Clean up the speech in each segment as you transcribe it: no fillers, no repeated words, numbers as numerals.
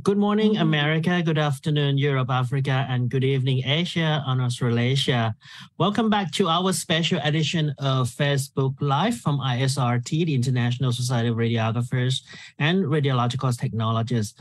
Good morning, America. Good afternoon, Europe, Africa, and good evening, Asia and Australasia. Welcome back to our special edition of Facebook Live from Isrrt, the International Society of Radiographers and Radiological Technologists.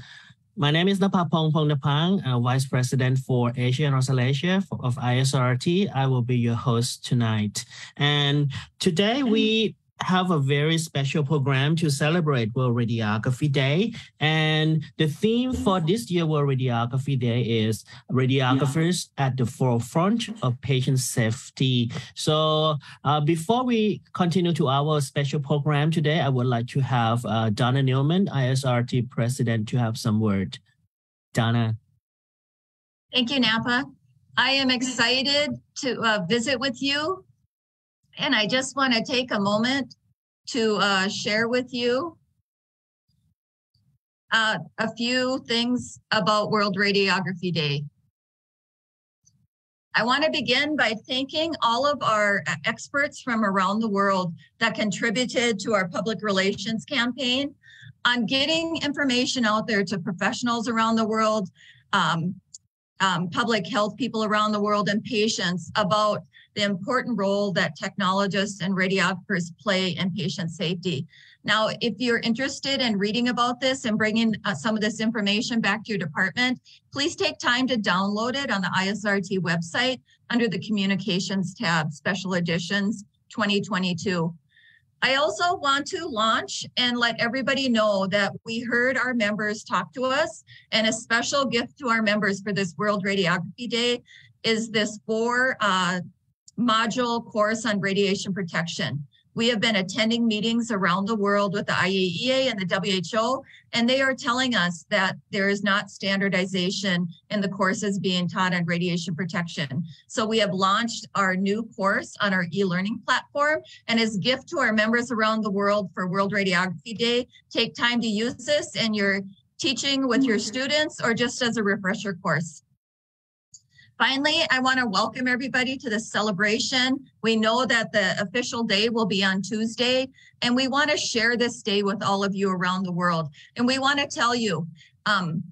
My name is Napapong Pongnapang, Vice President for Asia and Australasia of Isrrt. I will be your host tonight. And today we have a very special program to celebrate World Radiography Day. And the theme for this year World Radiography Day is Radiographers at the Forefront of Patient Safety. So before we continue to our special program today, I would like to have Donna Newman, Isrrt President, to have some word. Donna. Thank you, Napa. I am excited to visit with you. And I just want to take a moment to share with you a few things about World Radiography Day. I want to begin by thanking all of our experts from around the world that contributed to our public relations campaign on getting information out there to professionals around the world, public health people around the world, and patients about the important role that technologists and radiographers play in patient safety. Now, if you're interested in reading about this and bringing some of this information back to your department, please take time to download it on the Isrrt website under the Communications tab, Special Editions 2022. I also want to launch and let everybody know that we heard our members talk to us, and a special gift to our members for this World Radiography Day is this 4-module course on radiation protection. We have been attending meetings around the world with the IAEA and the WHO, and they are telling us that there is not standardization in the courses being taught on radiation protection. So we have launched our new course on our e-learning platform, and as a gift to our members around the world for World Radiography Day, take time to use this in your teaching with your students or just as a refresher course. Finally, I want to welcome everybody to this celebration. We know that the official day will be on Tuesday, and we want to share this day with all of you around the world. And we want to tell you, and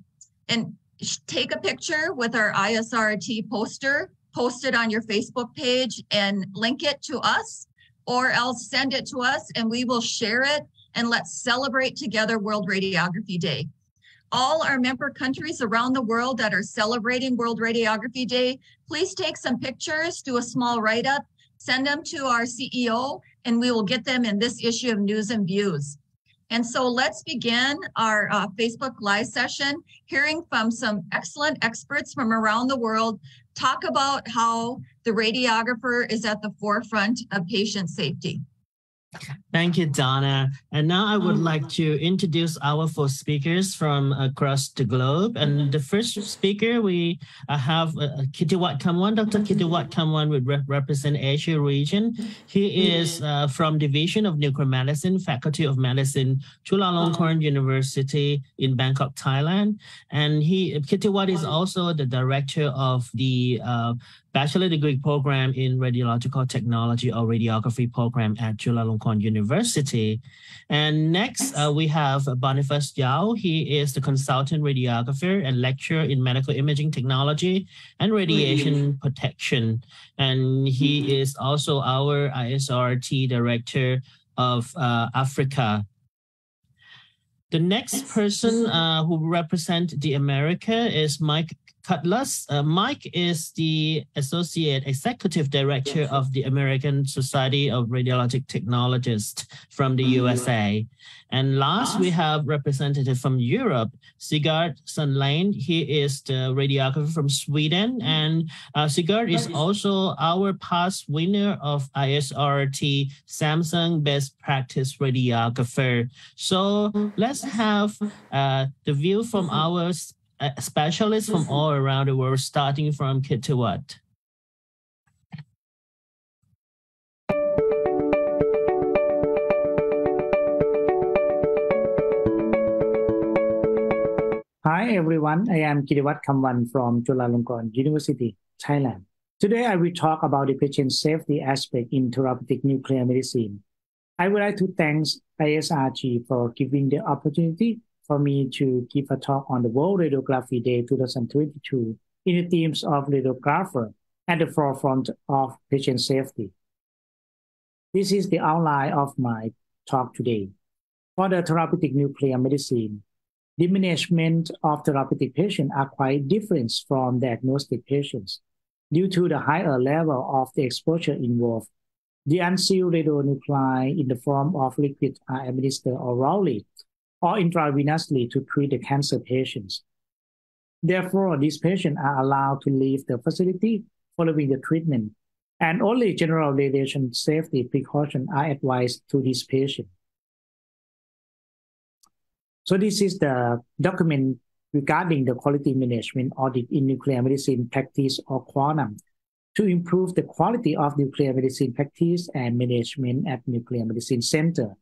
take a picture with our Isrrt poster, post it on your Facebook page and link it to us, or else send it to us and we will share it, and let's celebrate together World Radiography Day. All our member countries around the world that are celebrating World Radiography Day, please take some pictures, do a small write-up, send them to our CEO, and we will get them in this issue of News and Views. And so let's begin our Facebook Live session, hearing from some excellent experts from around the world, talk about how the radiographer is at the forefront of patient safety. Thank you, Donna. And now I would like to introduce our 4 speakers from across the globe. And the first speaker, we have Kittiwat Kamwan. Dr. Kittiwat Kamwan would represent Asia region. He is from Division of Nuclear Medicine, Faculty of Medicine, Chulalongkorn University in Bangkok, Thailand. And Kittiwat is also the director of the bachelor degree program in radiological technology or radiography program at Chulalongkorn University. And next, we have Boniface Yao. He is the consultant radiographer and lecturer in medical imaging technology and radiation protection. And he is also our Isrrt director of Africa. The next person who represents the America is Mike Cutlass. Mike is the Associate Executive Director of the American Society of Radiologic Technologists from the USA. And last, we have representative from Europe, Sigurd Sundlane. He is the radiographer from Sweden. And Sigurd is also our past winner of Isrrt Samsung Best Practice Radiographer. So let's have the view from our specialists from all around the world, starting from Kittiwat. Hi everyone, I am Kittiwat Kamwan from Chulalongkorn University, Thailand. Today I will talk about the patient safety aspect in therapeutic nuclear medicine. I would like to thank Isrrt for giving the opportunity for me to give a talk on the World Radiography Day 2022 in the themes of radiographer at the forefront of patient safety. This is the outline of my talk today. For the therapeutic nuclear medicine, the management of therapeutic patients are quite different from diagnostic patients due to the higher level of the exposure involved. The unsealed radionuclide in the form of liquid are administered orally or intravenously to treat the cancer patients. Therefore, these patients are allowed to leave the facility following the treatment, and only general radiation safety precautions are advised to these patients. So this is the document regarding the quality management audit in nuclear medicine practice or quantum to improve the quality of nuclear medicine practice and management at Nuclear Medicine Center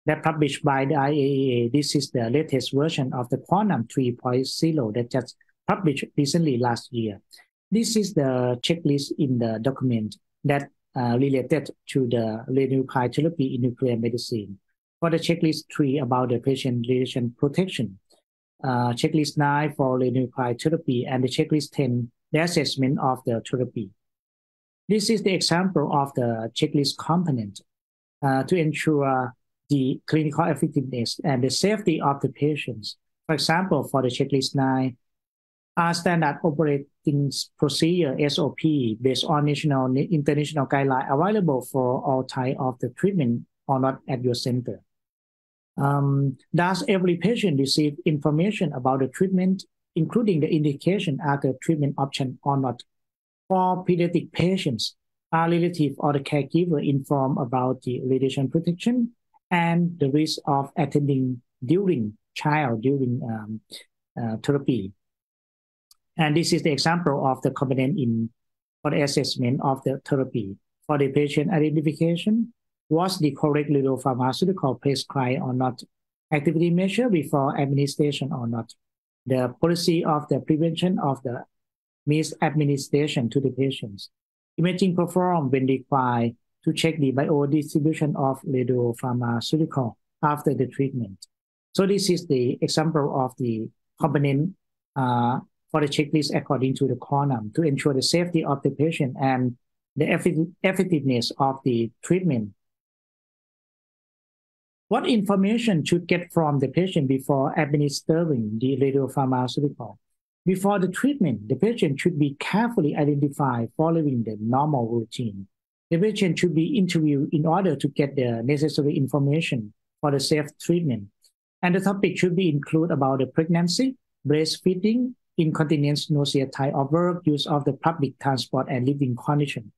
that published by the IAEA. This is the latest version of the Quantum 3.0 that just published recently last year. This is the checklist in the document that related to the radionuclide therapy in nuclear medicine. For the checklist 3 about the patient radiation protection, checklist 9 for radionuclide therapy, and the checklist 10, the assessment of the therapy. This is the example of the checklist component to ensure the clinical effectiveness and the safety of the patients. For example, for the checklist 9, are standard operating procedure SOP based on national and international guidelines available for all types of the treatment or not at your center? Does every patient receive information about the treatment, including the indication as the treatment option or not? For pediatric patients, are relative or the caregiver informed about the radiation protection and the risk of attending during therapy? And this is the example of the component for the assessment of the therapy. For the patient identification, was the correct radiopharmaceutical prescribed or not? Activity measure before administration or not? The policy of the prevention of the misadministration to the patients. Imaging performed when required to check the biodistribution of radiopharmaceutical after the treatment. So this is the example of the component for the checklist according to the quantum to ensure the safety of the patient and the effectiveness of the treatment. What information should get from the patient before administering the radiopharmaceutical? Before the treatment, the patient should be carefully identified following the normal routine. The patient should be interviewed in order to get the necessary information for the safe treatment. And the topic should be included about the pregnancy, breastfeeding, incontinence, nausea, type of work, use of the public transport, and living condition.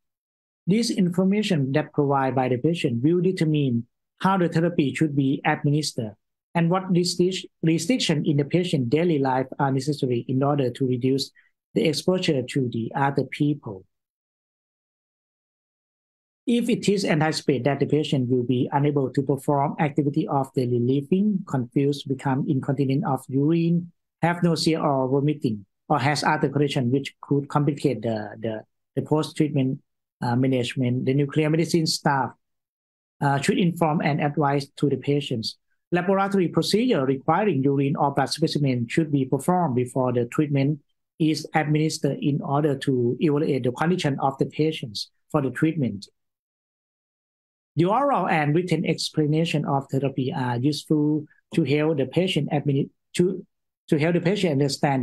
This information that provided by the patient will determine how the therapy should be administered and what restrictions in the patient's daily life are necessary in order to reduce the exposure to the other people. If it is anticipated that the patient will be unable to perform activity of daily living, confused, become incontinent of urine, have nausea or vomiting, or has other conditions which could complicate the post-treatment management, the nuclear medicine staff should inform and advise to the patients. Laboratory procedure requiring urine or blood specimen should be performed before the treatment is administered in order to evaluate the condition of the patients for the treatment. The oral and written explanation of therapy are useful to help the patient understand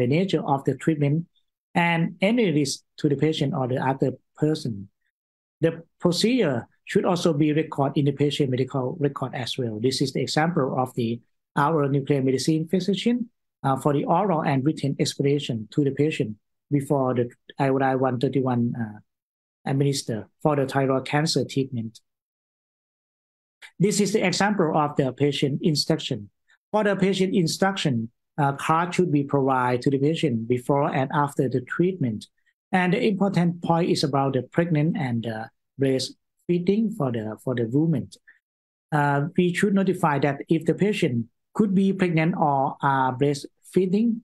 the nature of the treatment and any risk to the patient or the other person. The procedure should also be recorded in the patient medical record as well. This is the example of our nuclear medicine physician for the oral and written explanation to the patient before the IRD-131 administered for the thyroid cancer treatment. This is the example of the patient instruction. For the patient instruction, card should be provided to the patient before and after the treatment. And the important point is about the pregnant and breastfeeding for the women. We should notify that if the patient could be pregnant or breastfeeding,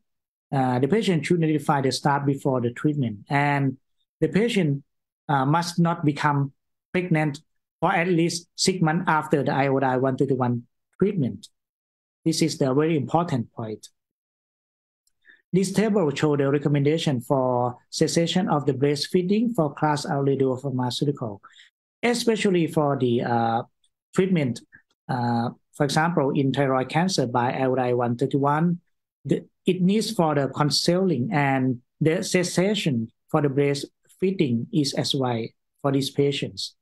the patient should notify the staff before the treatment. And the patient must not become pregnant for at least 6 months after the IRD-131 treatment. This is the very important point. This table shows the recommendation for cessation of the breastfeeding for class R radiopharmaceutical, especially for the treatment. For example, in thyroid cancer by iodine 131, it needs for the counseling, and the cessation for the breastfeeding is as well for these patients.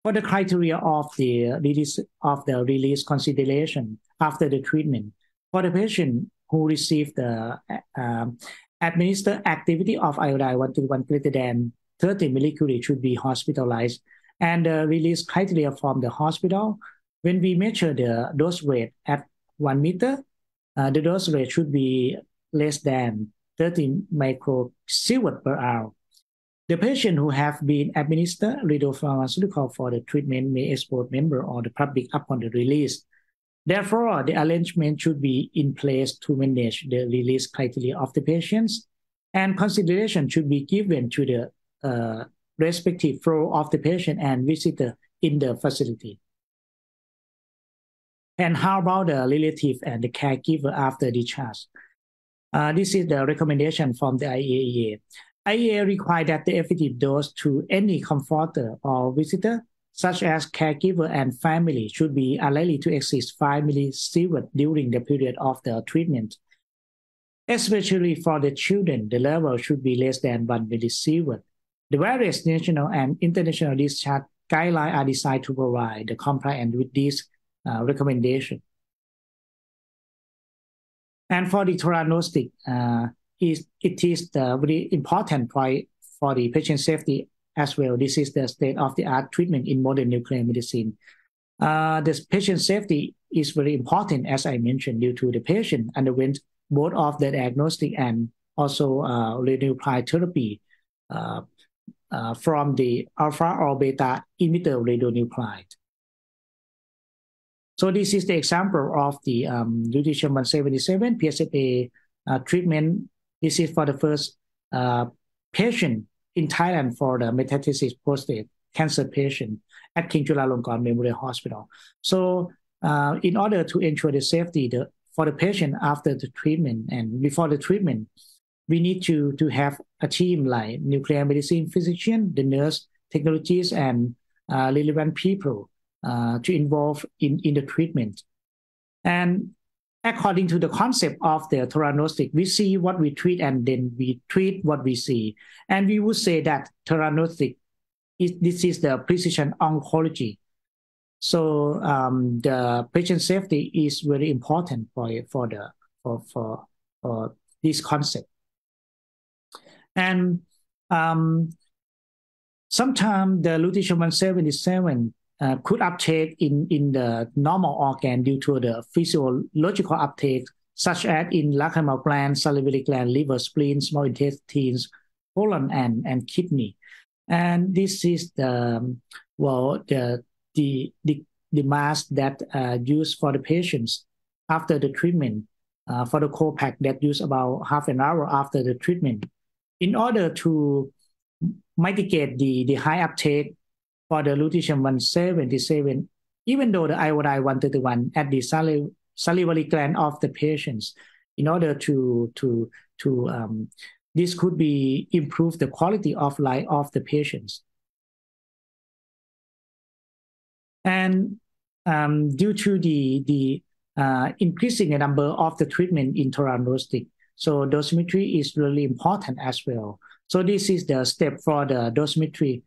For the criteria of the release consideration after the treatment, for the patient who received the administered activity of iodine 131 greater than 30 millicurie should be hospitalized. And the release criteria from the hospital, when we measure the dose rate at 1 meter, the dose rate should be less than 30 microsievert per hour. The patient who have been administered radiopharmaceutical for the treatment may expose member or the public upon the release. Therefore, the arrangement should be in place to manage the release criteria of the patients, and consideration should be given to the respective flow of the patient and visitor in the facility. And how about the relative and the caregiver after discharge? This is the recommendation from the IAEA. IAEA requires that the effective dose to any comforter or visitor, such as caregiver and family, should be unlikely to exceed 5 millisievert during the period of the treatment. Especially for the children, the level should be less than 1 millisievert. The various national and international discharge guidelines are designed to provide the compliance with this recommendation. And for the theranostic, it is the very important point for the patient safety as well. This is the state-of-the-art treatment in modern nuclear medicine. The patient safety is very important, as I mentioned, due to the patient underwent both of the diagnostic and also radionuclide therapy from the alpha or beta emitter radionuclide. So this is the example of the lutetium-177 PSMA treatment. This is for the first patient in Thailand for the metastatic prostate cancer patient at King Chulalongkorn Memorial Hospital. So in order to ensure the safety for the patient after the treatment and before the treatment, we need to have a team like nuclear medicine physician, the nurse, technologists, and relevant people to involve in the treatment. And according to the concept of the theranostic, we see what we treat and then we treat what we see. And we would say that theranostic, this is the precision oncology. So the patient safety is very important for this concept. And sometimes the lutetium-177 could uptake in the normal organ due to the physiological uptake, such as in lacrimal gland, salivary gland, liver, spleen, small intestines, colon, and kidney. And this is the mask that used for the patients after the treatment, for the co-pack that used about half an hour after the treatment, in order to mitigate the high uptake for the lutetium-177, even though the iodine 131 at the salivary gland of the patients, in order this could be improve the quality of life of the patients. And due to the increasing the number of the treatment in theranostic, so dosimetry is really important as well. So this is the step for the dosimetry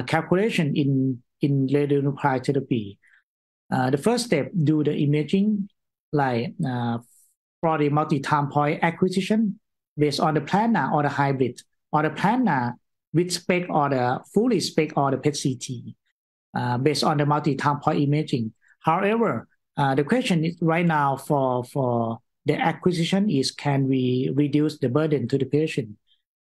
calculation in radionuclide therapy. The first step, do the imaging like for the multi-time point acquisition based on the planar or the hybrid, or the planar with spec or the fully spec or the PET-CT based on the multi-time point imaging. However, the question is right now for the acquisition is, can we reduce the burden to the patient?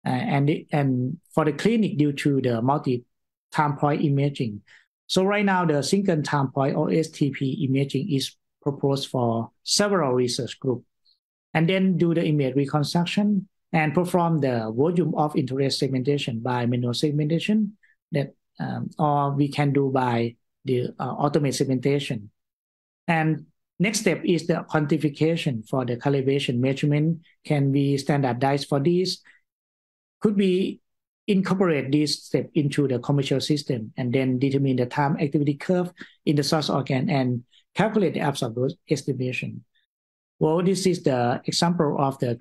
And for the clinic due to the multi-time point imaging. So right now, the single time point or STP imaging is proposed for several research groups. And then do the image reconstruction and perform the volume of interest segmentation by manual segmentation, that or we can do by the automated segmentation. And Next step is the quantification for the calibration measurement. Can be standardized for this? Could be incorporate this step into the commercial system and then determine the time activity curve in the source organ and calculate the absorbed dose estimation. Well, this is the example of the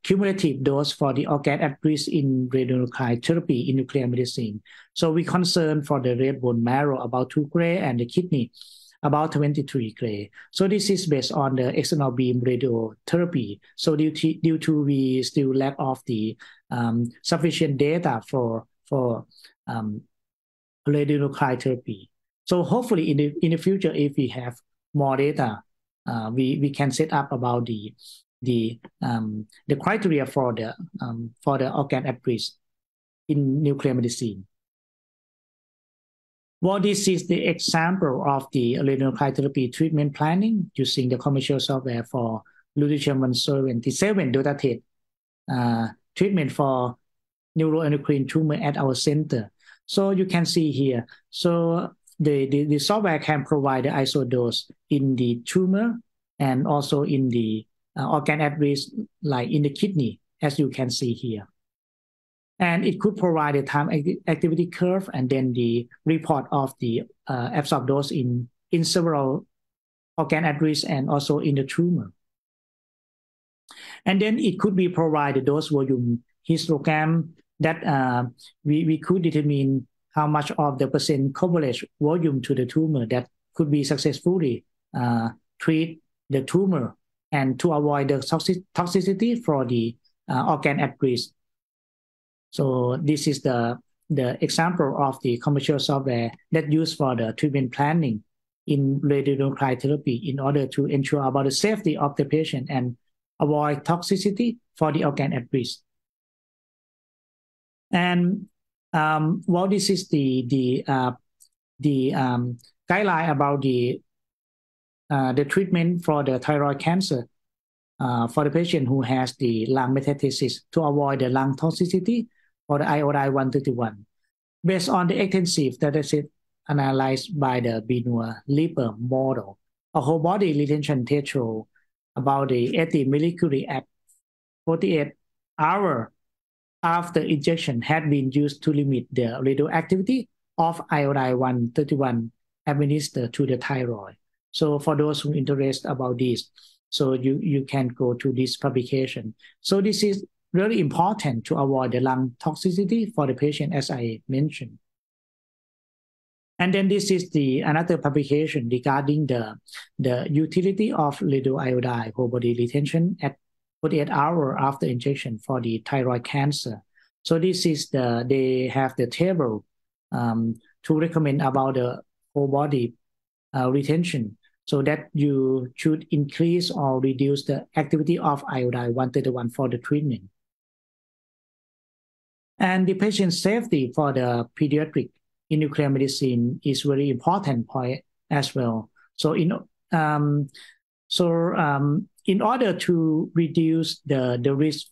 cumulative dose for the organ at risk in radionuclide therapy in nuclear medicine. So we concern for the red bone marrow about 2 gray and the kidney about 23 gray. So this is based on the external beam radiotherapy. So due to we still lack of the sufficient data for radionuclide therapy. So hopefully in the future, if we have more data, we can set up about the criteria for the organ at risk in nuclear medicine. Well, this is the example of the radionuclide therapy treatment planning using the commercial software for lutetium-177 DOTATATE treatment for neuroendocrine tumor at our center. So you can see here. So the software can provide the ISO dose in the tumor and also in the organ at risk, like in the kidney, as you can see here. And it could provide a time activity curve and then the report of the absorbed dose in several organ at risk and also in the tumor. And then it could be provided dose volume histogram that we could determine how much of the percent coverage volume to the tumor that could be successfully treat the tumor and to avoid the toxicity for the organ at risk. So this is the example of the commercial software that used for the treatment planning in radionuclide therapy in order to ensure about the safety of the patient and avoid toxicity for the organ at risk. And well, this is the guideline about the treatment for the thyroid cancer for the patient who has the lung metastasis to avoid the lung toxicity for the iodine-131. Based on the extensive dataset analyzed by the Binua-Liper model, a whole body retention threshold about the 80 millicurie at 48 hours after injection had been used to limit the radioactivity of iodine-131 administered to the thyroid. So for those who are interested about this, so you can go to this publication. So this is really important to avoid the lung toxicity for the patient, as I mentioned. And then this is another publication regarding the utility of radioiodine whole body retention at 48 hours after injection for the thyroid cancer. So this is they have the table to recommend about the whole body retention, so that you should increase or reduce the activity of iodine-131 for the treatment. And the patient safety for the pediatric in nuclear medicine is very important point as well. So in order to reduce the risk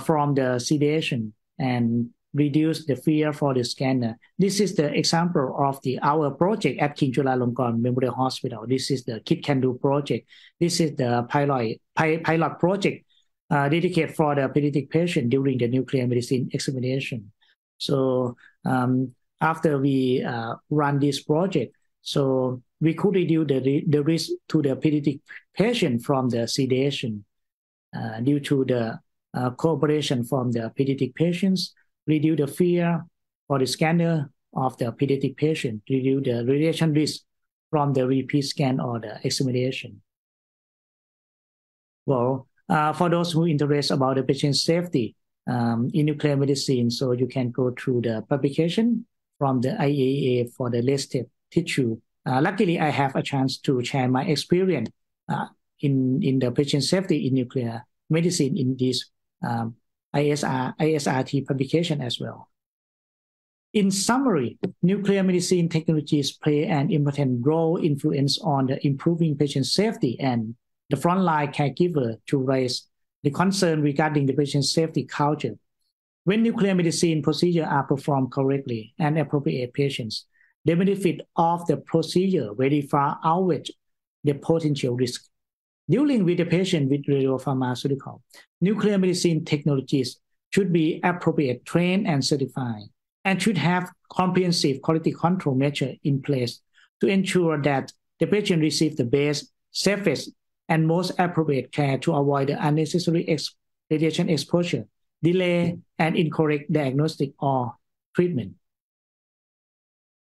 from the sedation and reduce the fear for the scanner, this is the example of our project at King Chulalongkorn Memorial Hospital. This is the Kid Can Do project. This is the pilot project dedicated for the pediatric patient during the nuclear medicine examination. So after we run this project, so we could reduce the risk to the pediatric patient from the sedation due to the cooperation from the pediatric patients, reduce the fear for the scanner of the pediatric patient, reduce the radiation risk from the repeat scan or the examination. Well, for those who are interested about the patient safety in nuclear medicine, so you can go through the publication from the IAEA for the listed tissue. Luckily, I have a chance to share my experience in the patient safety in nuclear medicine in this ISRT publication as well. In summary, nuclear medicine technologies play an important role influence on the improving patient safety and the frontline caregiver to raise the concern regarding the patient safety culture. When nuclear medicine procedures are performed correctly and appropriate patients, the benefit of the procedure very far outweighs the potential risk. Dealing with the patient with radiopharmaceutical, nuclear medicine technologies should be appropriate, trained, and certified, and should have comprehensive quality control measure in place to ensure that the patient receives the best, safest, and most appropriate care to avoid the unnecessary radiation exposure, delay, and incorrect diagnostic or treatment.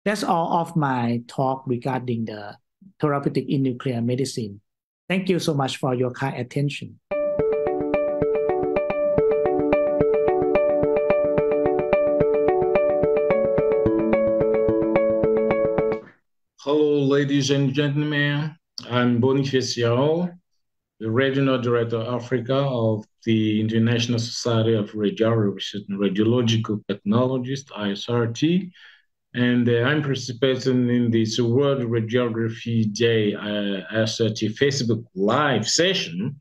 That's all of my talk regarding the therapeutic in nuclear medicine. Thank you so much for your kind attention. Hello, ladies and gentlemen. I'm Boniface Yao, the Regional Director Africa of the International Society of Radiographers and Radiological Technologists, Isrrt. And I'm participating in this World Radiography Day Isrrt Facebook Live session,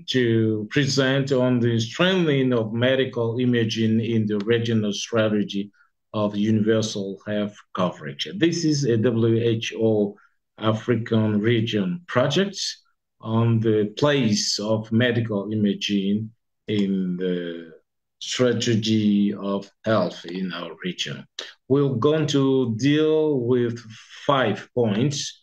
to present on the strengthening of medical imaging in the regional strategy of universal health coverage. This is a WHO African region project on the place of medical imaging in the strategy of health in our region. We're going to deal with 5 points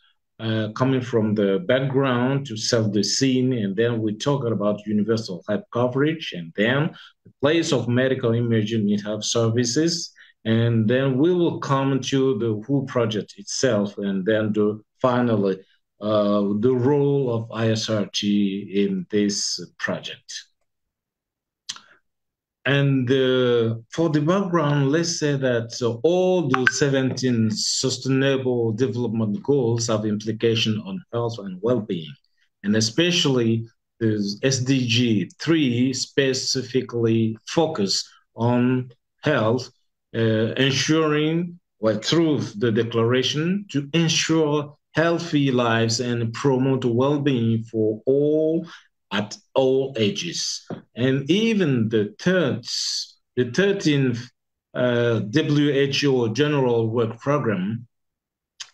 coming from the background to set the scene, and then we talk about universal health coverage, and then the place of medical imaging in health services, and then we will come to the WHO project itself, and then finally the role of Isrrt in this project. And for the background, let's say that all the 17 Sustainable Development Goals have implication on health and well-being, and especially the SDG 3 specifically focus on health, ensuring, through the declaration, to ensure healthy lives and promote well-being for all at all ages. And even the 13th WHO General Work Program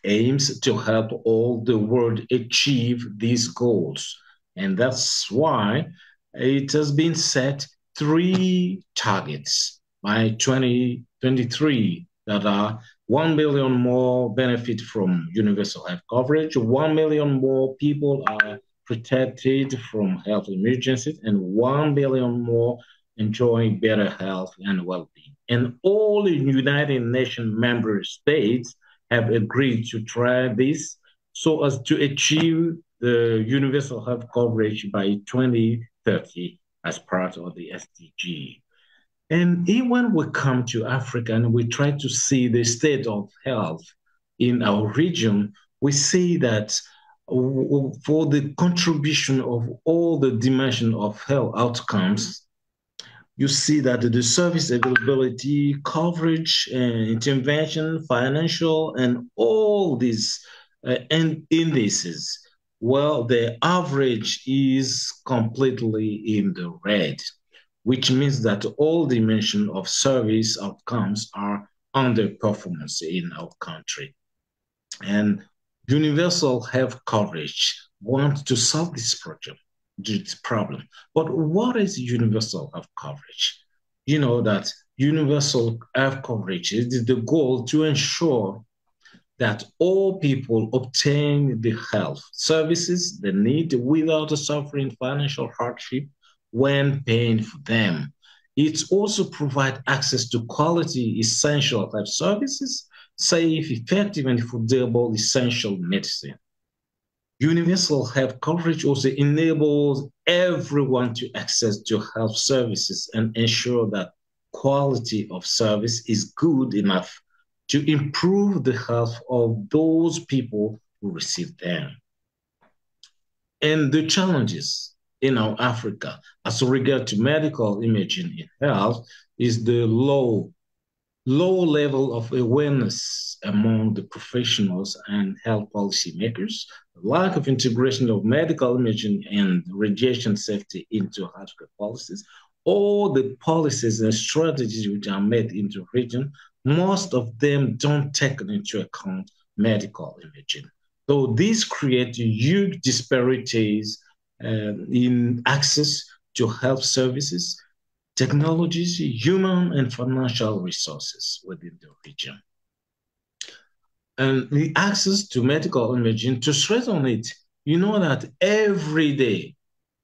aims to help all the world achieve these goals. And that's why it has been set 3 targets by 2023 that are 1 million more benefit from universal health coverage, 1 million more people are protected from health emergencies, and 1 billion more enjoying better health and well-being. And all the United Nations member states have agreed to try this so as to achieve the universal health coverage by 2030 as part of the SDG. And even when we come to Africa and we try to see the state of health in our region, we see that for the contribution of all the dimensions of health outcomes, you see that the service availability, coverage, intervention, financial, and all these indices, well, the average is completely in the red, which means that all dimensions of service outcomes are underperformance in our country. And universal health coverage wants to solve this problem. But what is universal health coverage? You know that universal health coverage is the goal to ensure that all people obtain the health services they need without suffering financial hardship when paying for them. It also provides access to quality essential health services, safe, effective, and affordable essential medicine. Universal health coverage also enables everyone to access to health services and ensure that quality of service is good enough to improve the health of those people who receive them. And the challenges in our Africa as regard to medical imaging in health is the low level of awareness among the professionals and health policymakers, the lack of integration of medical imaging and radiation safety into healthcare policies. All the policies and strategies which are made into region, most of them don't take into account medical imaging. So these create huge disparities in access to health services, technologies, human and financial resources within the region. And the access to medical imaging, to strengthen it, you know that every day,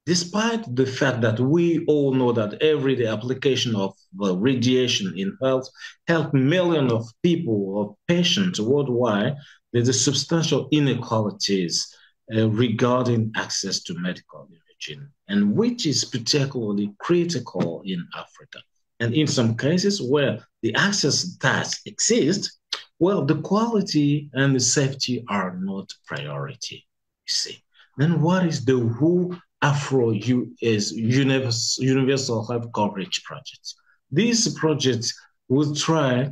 despite the fact that we all know that everyday application of radiation in health help millions of people or patients worldwide, there's a substantial inequalities regarding access to medical imaging, and which is particularly critical in Africa. And in some cases where the access does exist, well, the quality and the safety are not priority, you see. Then what is the WHO Afro-US Universal Health Coverage Project? These projects will try,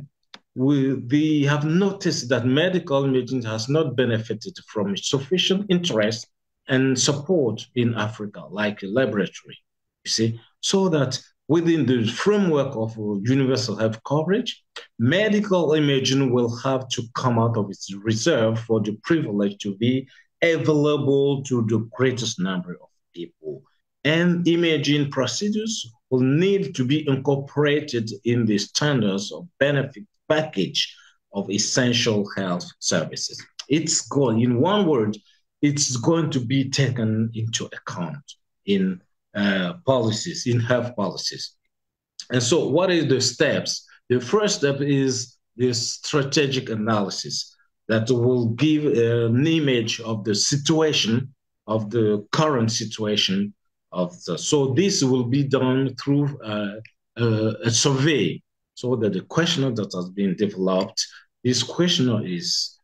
they have noticed that medical imaging has not benefited from sufficient interest and support in Africa, like a laboratory, you see, so that within the framework of universal health coverage, medical imaging will have to come out of its reserve for the privilege to be available to the greatest number of people. And imaging procedures will need to be incorporated in the standards of benefit package of essential health services. It's going, in one word, it's going to be taken into account in policies, in health policies. And so what are the steps? The first step is this strategic analysis that will give an image of the situation, of the current situation of the, so this will be done through a survey, so that the questionnaire that has been developed, this questionnaire is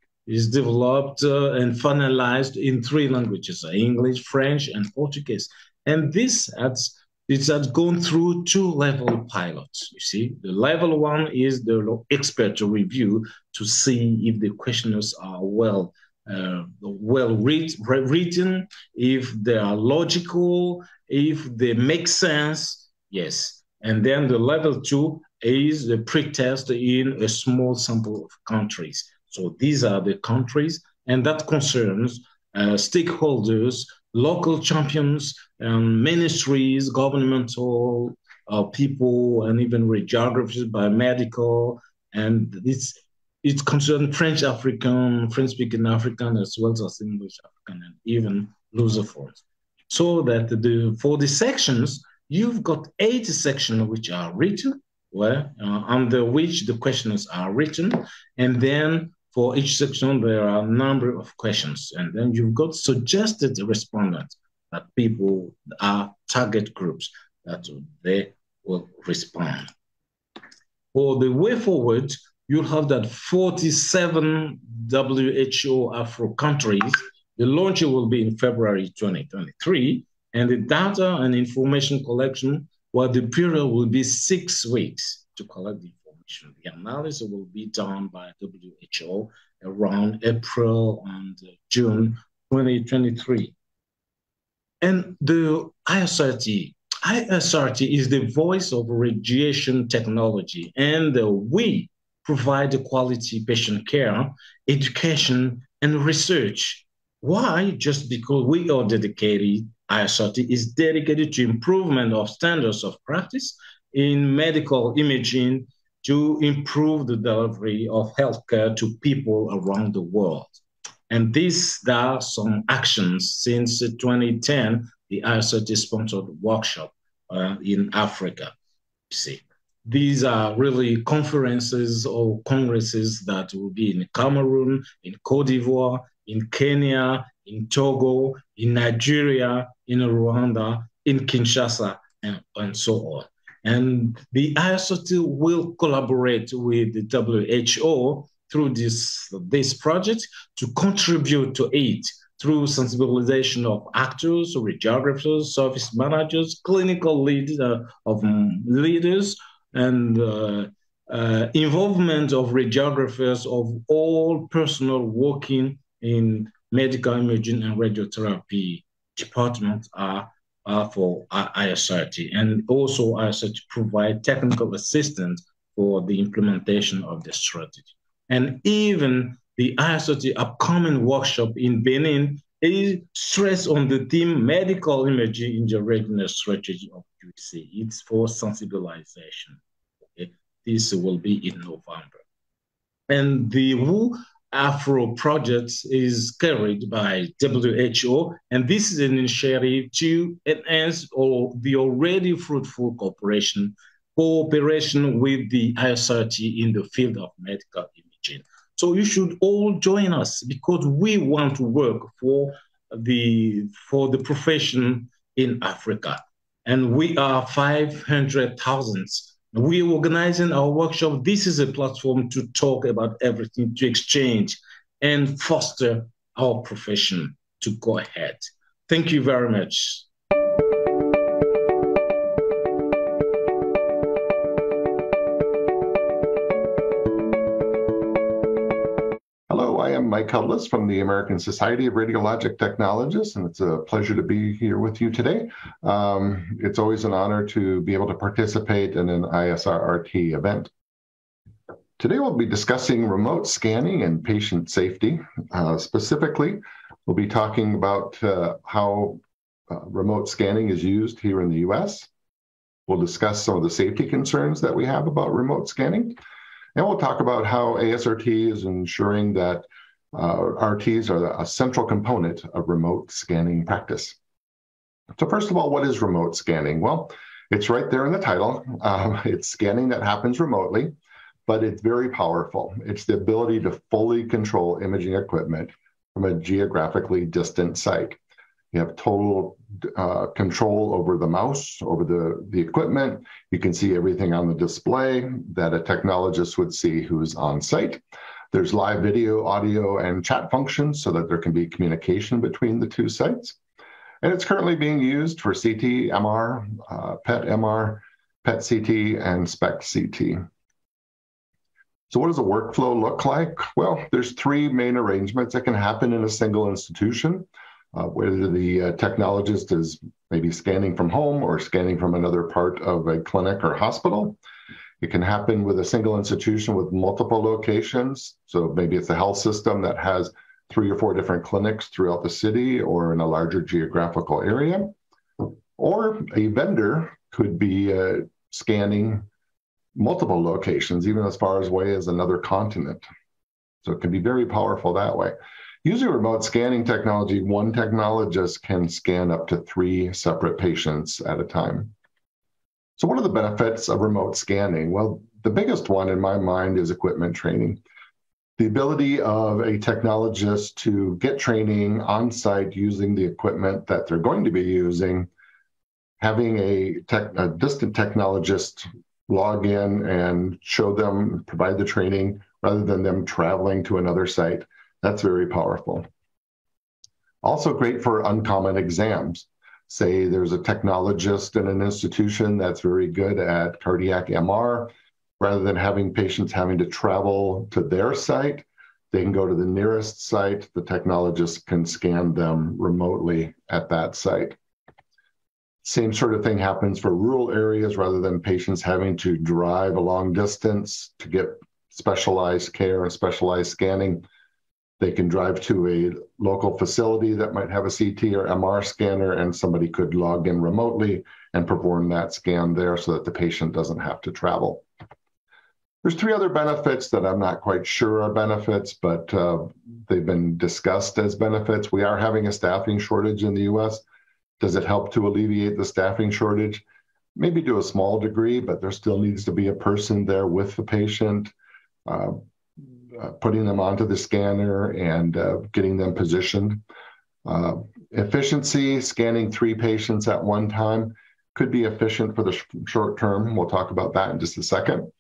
developed and finalized in 3 languages, English, French, and Portuguese. And this has gone through 2-level pilots. You see, the level 1 is the expert review to see if the questionnaires are well written, if they are logical, if they make sense. Yes. And then the level 2 is the pre-test in a small sample of countries. So these are the countries, and that concerns stakeholders, local champions, ministries, governmental people, and even radiographers, biomedical, and it concerns French-speaking African, as well as English African, and even Lusophones. So that for the sections, you've got 8 sections which are written, under which the questions are written, and then for each section, there are a number of questions, and then you've got suggested respondents, that people are target groups that they will respond. For the way forward, you'll have that 47 WHO Afro countries. The launch will be in February 2023, and the data and information collection, the period will be 6 weeks to collect the information. The analysis will be done by WHO around April and June 2023. And the Isrrt is the voice of radiation technology, and we provide quality patient care, education, and research. Why? Just because we are dedicated, Isrrt is dedicated to improvement of standards of practice in medical imaging to improve the delivery of healthcare to people around the world. And there are some actions since 2010, the Isrrt sponsored workshop in Africa. See, these are really conferences or congresses that will be in Cameroon, in Cote d'Ivoire, in Kenya, in Togo, in Nigeria, in Rwanda, in Kinshasa, and so on. And the Isrrt will collaborate with the WHO through this project to contribute to it through sensibilization of actors, radiographers, service managers, clinical leaders, and involvement of radiographers of all personnel working in medical imaging and radiotherapy departments are for Isrrt. And also Isrrt provide technical assistance for the implementation of the strategy. And even the ISRT upcoming workshop in Benin is stressed on the theme medical imaging in the regional strategy of USA. It's for sensibilization. Okay? This will be in November. And the WHO Afro project is carried by WHO, and this is an initiative to enhance the already fruitful cooperation with the ISRT in the field of medical imaging. So you should all join us because we want to work for the profession in Africa. And we are 500,000. We are organizing our workshop. This is a platform to talk about everything, to exchange and foster our profession to go ahead. Thank you very much. Hello, I am Mike Cudlis from the American Society of Radiologic Technologists, and it's a pleasure to be here with you today. It's always an honor to be able to participate in an ISRT event. Today we'll be discussing remote scanning and patient safety. Specifically, we'll be talking about how remote scanning is used here in the US. We'll discuss some of the safety concerns that we have about remote scanning. And we'll talk about how ASRT is ensuring that RTs are a central component of remote scanning practice. So first of all, what is remote scanning? Well, it's right there in the title. It's scanning that happens remotely, but it's very powerful. It's the ability to fully control imaging equipment from a geographically distant site. You have total control over the mouse, over the equipment. You can see everything on the display that a technologist would see who's on site. There's live video, audio, and chat functions so that there can be communication between the two sites. And it's currently being used for CT, MR, PET MR, PET CT, and SPECT CT. So what does a workflow look like? Well, there's three main arrangements that can happen in a single institution. Whether the technologist is maybe scanning from home or scanning from another part of a clinic or hospital. It can happen with a single institution with multiple locations. So maybe it's a health system that has 3 or 4 different clinics throughout the city or in a larger geographical area. Or a vendor could be scanning multiple locations, even as far away as another continent. So it can be very powerful that way. Using remote scanning technology, one technologist can scan up to 3 separate patients at a time. So what are the benefits of remote scanning? Well, the biggest one in my mind is equipment training. The ability of a technologist to get training on site using the equipment that they're going to be using, having a distant technologist log in and show them, provide the training, rather than them traveling to another site. That's very powerful. Also great for uncommon exams. Say there's a technologist in an institution that's very good at cardiac MR. Rather than having patients having to travel to their site, they can go to the nearest site. The technologist can scan them remotely at that site. Same sort of thing happens for rural areas. Rather than patients having to drive a long distance to get specialized care and specialized scanning, they can drive to a local facility that might have a CT or MR scanner, and somebody could log in remotely and perform that scan there so that the patient doesn't have to travel. There's 3 other benefits that I'm not quite sure are benefits, but they've been discussed as benefits. We are having a staffing shortage in the US. Does it help to alleviate the staffing shortage? Maybe to a small degree, but there still needs to be a person there with the patient, putting them onto the scanner and getting them positioned. Efficiency, scanning 3 patients at one time could be efficient for the short term. We'll talk about that in just a second.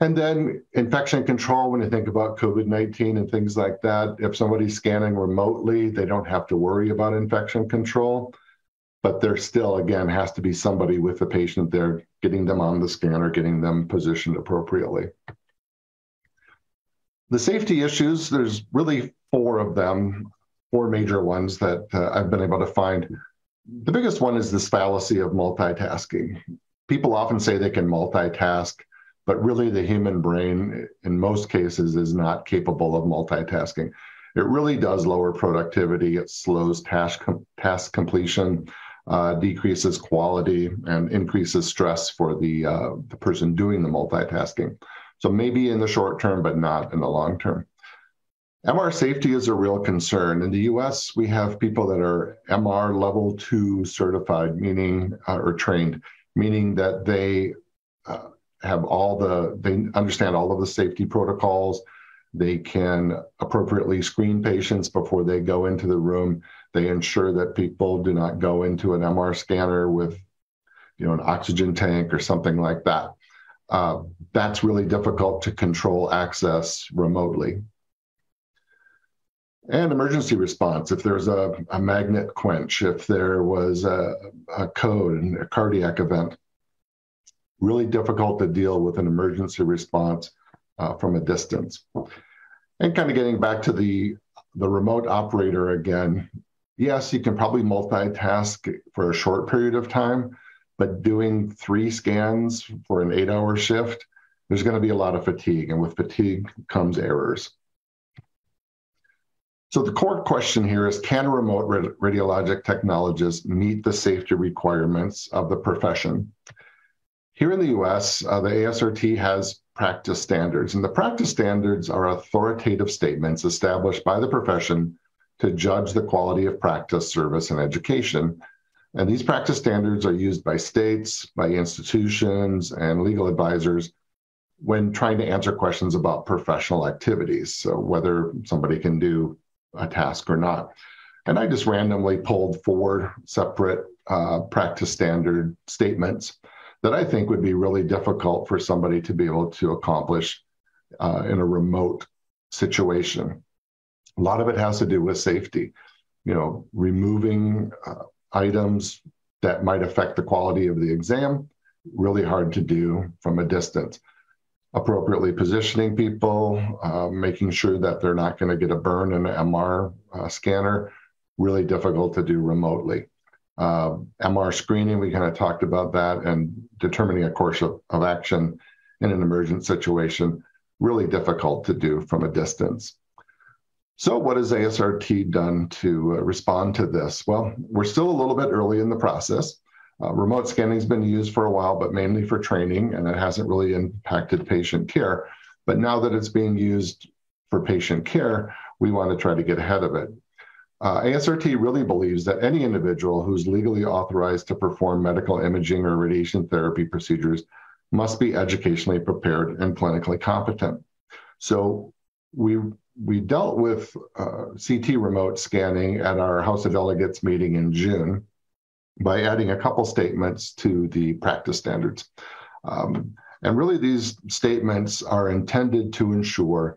And then infection control, when you think about COVID-19 and things like that, if somebody's scanning remotely, they don't have to worry about infection control, but there still, again, has to be somebody with the patient there, getting them on the scanner, getting them positioned appropriately. The safety issues, there's really 4 of them, 4 major ones that I've been able to find. The biggest one is this fallacy of multitasking. People often say they can multitask. but really the human brain, in most cases, is not capable of multitasking. It really does lower productivity. It slows task completion, decreases quality, and increases stress for the person doing the multitasking. So maybe in the short term, but not in the long term. MR safety is a real concern. In the US, we have people that are MR level 2 certified, meaning, or trained, meaning that they they understand all of the safety protocols. They can appropriately screen patients before they go into the room. They ensure that people do not go into an MR scanner with, an oxygen tank or something like that. That's really difficult to control access remotely. And emergency response, if there's a magnet quench, if there was a code and a cardiac event, really difficult to deal with an emergency response from a distance. And kind of getting back to the remote operator again, yes, you can probably multitask for a short period of time, but doing 3 scans for an 8-hour shift, there's going to be a lot of fatigue, and with fatigue comes errors. So the core question here is, can a remote radiologic technologist meet the safety requirements of the profession? Here in the US, the ASRT has practice standards, and the practice standards are authoritative statements established by the profession to judge the quality of practice, service, and education. And these practice standards are used by states, by institutions, and legal advisors when trying to answer questions about professional activities, so whether somebody can do a task or not. And I just randomly pulled 4 separate practice standard statements that I think would be really difficult for somebody to be able to accomplish in a remote situation. A lot of it has to do with safety, removing items that might affect the quality of the exam, really hard to do from a distance. Appropriately positioning people, making sure that they're not going to get a burn in an MR scanner, really difficult to do remotely. MR screening, we kind of talked about that, and determining a course of action in an emergent situation, really difficult to do from a distance. So what has ASRT done to respond to this? Well, we're still a little bit early in the process. Remote scanning has been used for a while, but mainly for training, and it hasn't really impacted patient care. But now that it's being used for patient care, we want to try to get ahead of it. ASRT really believes that any individual who's legally authorized to perform medical imaging or radiation therapy procedures must be educationally prepared and clinically competent. So we dealt with CT remote scanning at our House of Delegates meeting in June by adding a couple statements to the practice standards. And really these statements are intended to ensure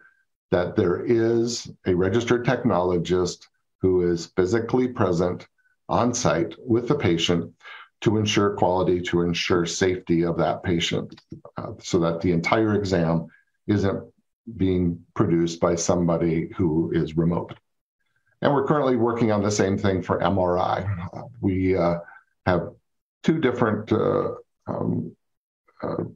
that there is a registered technologist who is physically present on site with the patient to ensure quality, to ensure safety of that patient, so that the entire exam isn't being produced by somebody who is remote. And we're currently working on the same thing for MRI. We have 2 different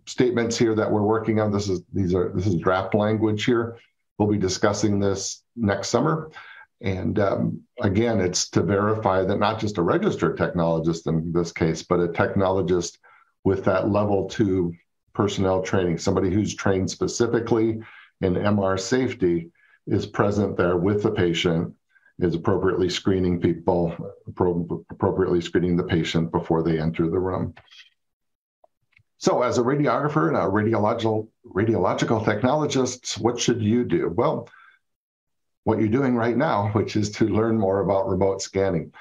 statements here that we're working on. This is draft language here. We'll be discussing this next summer. And again, it's to verify that not just a registered technologist in this case, but a technologist with that level 2 personnel training, somebody who's trained specifically in MR safety, is present there with the patient, is appropriately screening people, appropriately screening the patient before they enter the room. So as a radiographer and a radiological technologist, what should you do? Well, what you're doing right now, which is to learn more about remote scanning.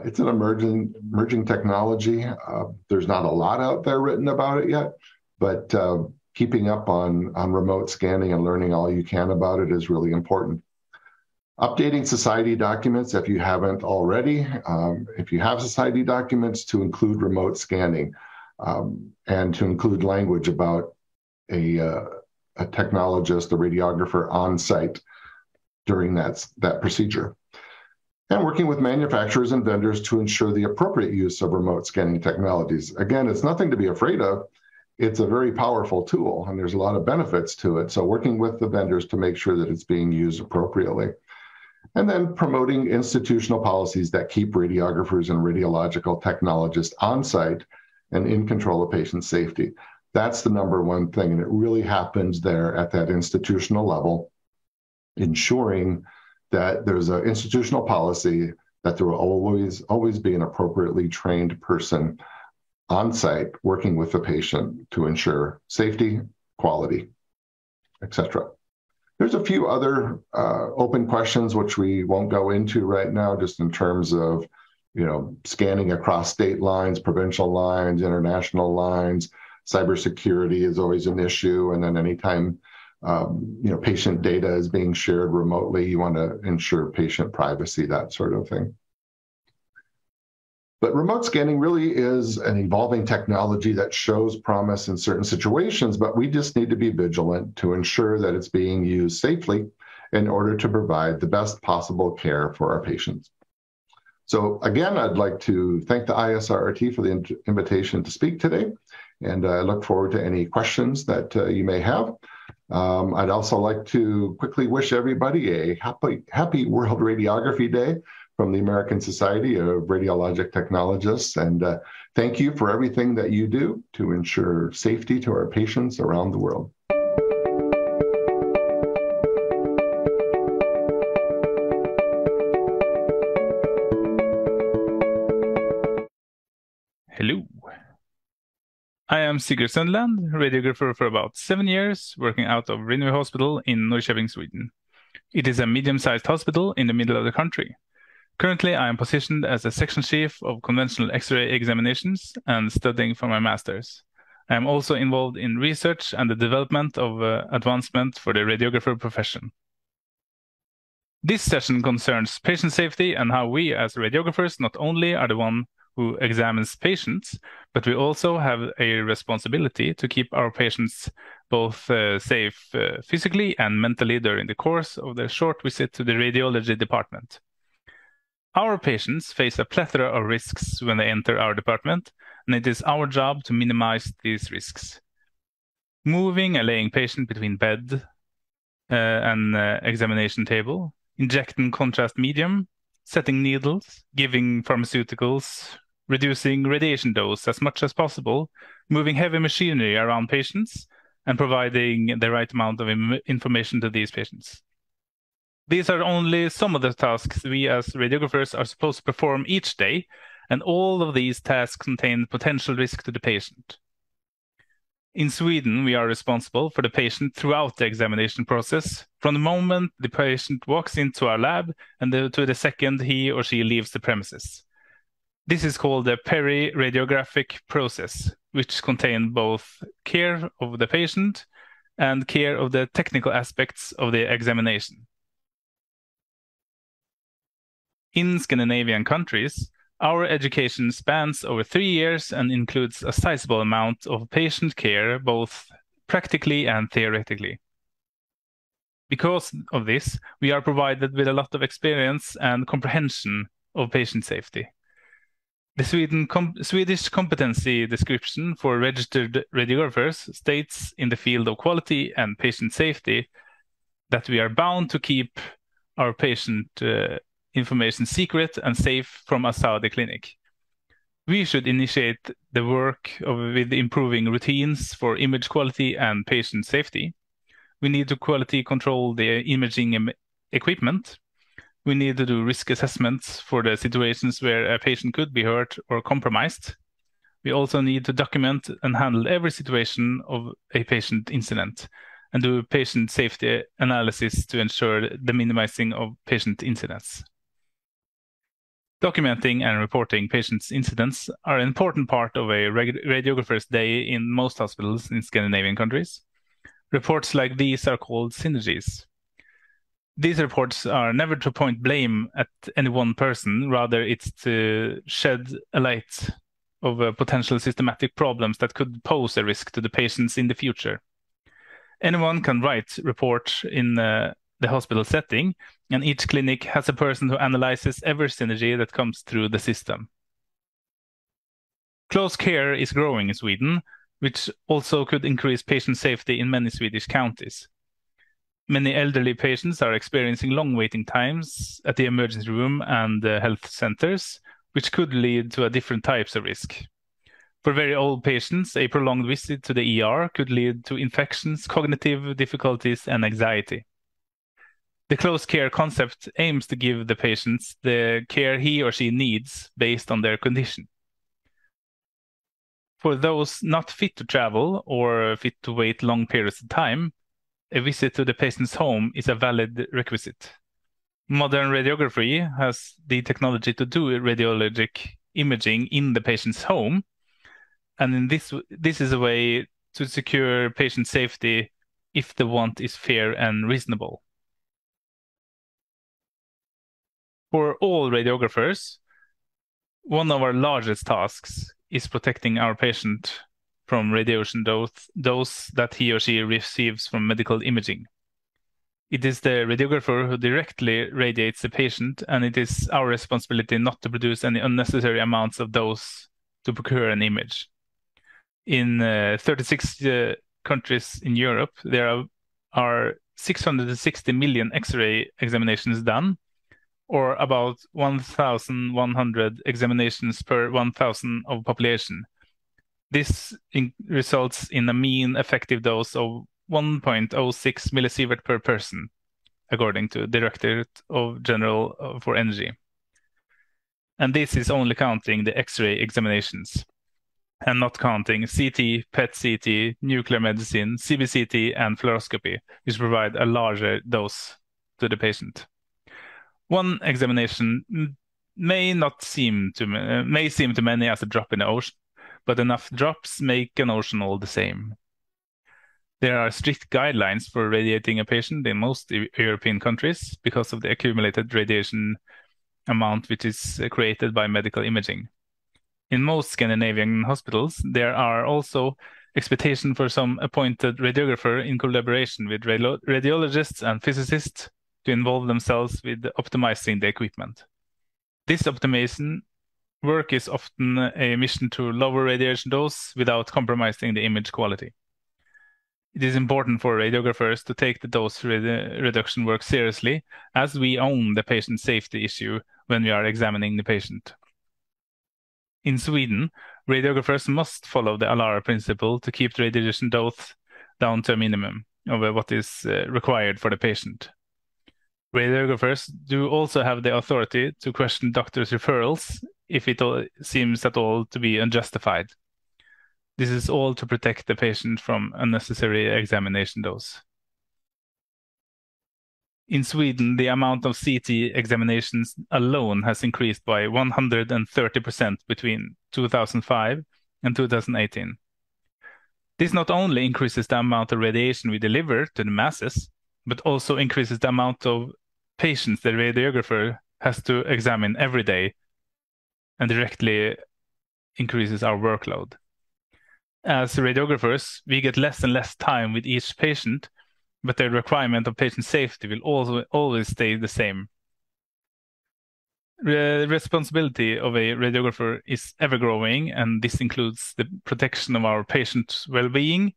It's an emerging technology. There's not a lot out there written about it yet, but keeping up on remote scanning and learning all you can about it is really important. Updating society documents if you haven't already. If you have society documents, to include remote scanning and to include language about a technologist, a radiographer on site during that procedure. And working with manufacturers and vendors to ensure the appropriate use of remote scanning technologies. Again, it's nothing to be afraid of. it's a very powerful tool and there's a lot of benefits to it. So working with the vendors to make sure that it's being used appropriately. And then promoting institutional policies that keep radiographers and radiological technologists on site and in control of patient safety. That's the number one thing. And it really happens there at that institutional level, ensuring that there's an institutional policy that there will always be an appropriately trained person on site working with the patient to ensure safety, quality, etc. There's a few other open questions which we won't go into right now, just in terms of, scanning across state lines, provincial lines, international lines. Cybersecurity is always an issue, and then anytime patient data is being shared remotely, you want to ensure patient privacy, that sort of thing. But remote scanning really is an evolving technology that shows promise in certain situations, but we just need to be vigilant to ensure that it's being used safely in order to provide the best possible care for our patients. So again, I'd like to thank the Isrrt for the invitation to speak today, and I look forward to any questions that you may have. I'd also like to quickly wish everybody a happy World Radiography Day from the American Society of Radiologic Technologists, and thank you for everything that you do to ensure safety to our patients around the world. Hello. I am Sigurd Sundland, radiographer for about 7 years, working out of Rinnevi Hospital in Norrköping, Sweden. It is a medium-sized hospital in the middle of the country. Currently, I am positioned as a section chief of conventional X-ray examinations and studying for my master's. I am also involved in research and the development of advancement for the radiographer profession. This session concerns patient safety and how we as radiographers not only are the one who examines patients, but we also have a responsibility to keep our patients both safe physically and mentally during the course of their short visit to the radiology department. Our patients face a plethora of risks when they enter our department, and it is our job to minimize these risks. Moving a laying patient between bed and examination table, injecting contrast medium, setting needles, giving pharmaceuticals, reducing radiation dose as much as possible, moving heavy machinery around patients, and providing the right amount of information to these patients. These are only some of the tasks we as radiographers are supposed to perform each day, and all of these tasks contain potential risk to the patient. In Sweden, we are responsible for the patient throughout the examination process, from the moment the patient walks into our lab and to the second he or she leaves the premises. This is called the peri-radiographic process, which contains both care of the patient and care of the technical aspects of the examination. In Scandinavian countries, our education spans over 3 years and includes a sizable amount of patient care, both practically and theoretically. Because of this, we are provided with a lot of experience and comprehension of patient safety. The Swedish competency description for registered radiographers states in the field of quality and patient safety that we are bound to keep our patient information secret and safe from outside the clinic. We should initiate the work with improving routines for image quality and patient safety. We need to quality control the imaging equipment. We need to do risk assessments for the situations where a patient could be hurt or compromised. We also need to document and handle every situation of a patient incident and do patient safety analysis to ensure the minimizing of patient incidents. Documenting and reporting patients' incidents are an important part of a radiographer's day in most hospitals in Scandinavian countries. Reports like these are called synergies. These reports are never to point blame at any one person, rather it's to shed a light over potential systematic problems that could pose a risk to the patients in the future. Anyone can write reports in the hospital setting, and each clinic has a person who analyzes every synergy that comes through the system. Close care is growing in Sweden, which also could increase patient safety in many Swedish counties. Many elderly patients are experiencing long waiting times at the emergency room and health centers, which could lead to different types of risk. For very old patients, a prolonged visit to the ER could lead to infections, cognitive difficulties, and anxiety. The close care concept aims to give the patients the care he or she needs based on their condition. For those not fit to travel or fit to wait long periods of time, a visit to the patient's home is a valid requisite. Modern radiography has the technology to do radiologic imaging in the patient's home, and this is a way to secure patient safety if the want is fair and reasonable. For all radiographers, one of our largest tasks is protecting our patient from radiation dose that he or she receives from medical imaging. It is the radiographer who directly radiates the patient, and it is our responsibility not to produce any unnecessary amounts of dose to procure an image. In 36 countries in Europe, there are 660 million X-ray examinations done, or about 1,100 examinations per 1,000 of population. This results in a mean effective dose of 1.06 millisievert per person, according to Directorate of General for Energy. And this is only counting the X-ray examinations, and not counting CT, PET-CT, nuclear medicine, CBCT, and fluoroscopy, which provide a larger dose to the patient. One examination may seem to many as a drop in the ocean, but enough drops make an ocean all the same. There are strict guidelines for radiating a patient in most European countries because of the accumulated radiation amount which is created by medical imaging. In most Scandinavian hospitals, there are also expectations for some appointed radiographer in collaboration with radiologists and physicists to involve themselves with optimizing the equipment. This optimization work is often a mission to lower radiation dose without compromising the image quality. It is important for radiographers to take the dose reduction work seriously, as we own the patient safety issue when we are examining the patient. In Sweden, radiographers must follow the ALARA principle to keep the radiation dose down to a minimum of what is required for the patient. Radiographers do also have the authority to question doctors' referrals if it seems at all to be unjustified. This is all to protect the patient from unnecessary examination dose. In Sweden, the amount of CT examinations alone has increased by 130% between 2005 and 2018. This not only increases the amount of radiation we deliver to the masses, but also increases the amount of patients the radiographer has to examine every day and directly increases our workload. As radiographers, we get less and less time with each patient, but the requirement of patient safety will always stay the same. The responsibility of a radiographer is ever growing, and this includes the protection of our patient's well-being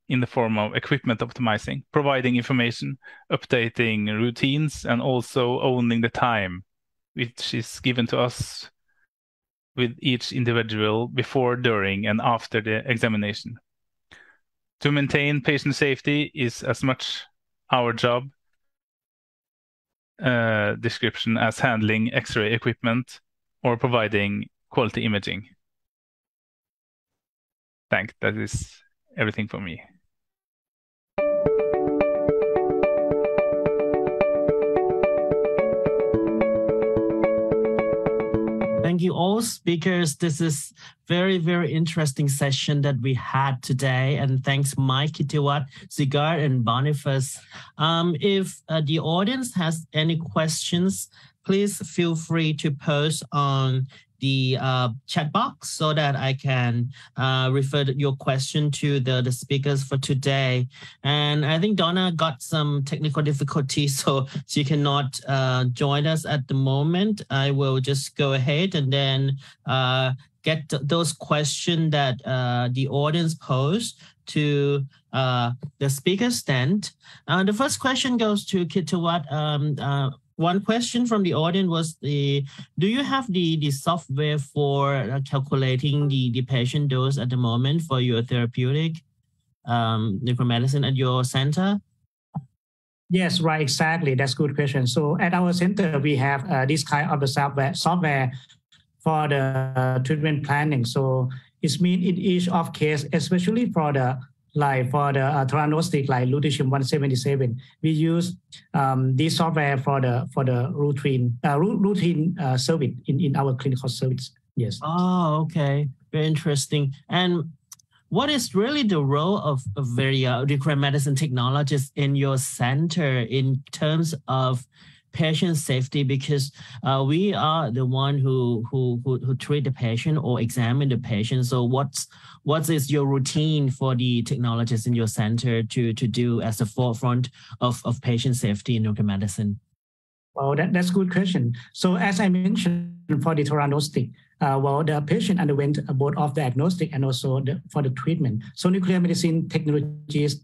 in the form of equipment optimizing, providing information, updating routines, and also owning the time which is given to us with each individual before, during, and after the examination. To maintain patient safety is as much our job description as handling X-ray equipment or providing quality imaging. That is everything for me. Thank you all speakers. This is very, very interesting session that we had today. And thanks Mike, Kitiwat, Sigurd, and Boniface. If the audience has any questions, please feel free to post on the chat box so that I can refer your question to the speakers for today. And I think Donna got some technical difficulties, so she cannot join us at the moment. I will just go ahead and then get those questions that the audience posed to the speaker stand. The first question goes to Kitiwat. One question from the audience was do you have the software for calculating the patient dose at the moment for your therapeutic nuclear medicine at your center? Yes, right, exactly. That's a good question. So at our center, we have this kind of the software for the treatment planning. So it means in each of case, especially for the theranostic like lutetium-177, we use this software for the routine service in our clinical service. Yes. Oh, okay. Very interesting. And what is really the role of nuclear medicine technologists in your center in terms of patient safety? Because we are the one who treat the patient or examine the patient. So what is your routine for the technologists in your center to do as the forefront of patient safety in nuclear medicine? Well, that's a good question. So as I mentioned, for the theranostic, the patient underwent both of diagnostic and also for the treatment. So nuclear medicine technologies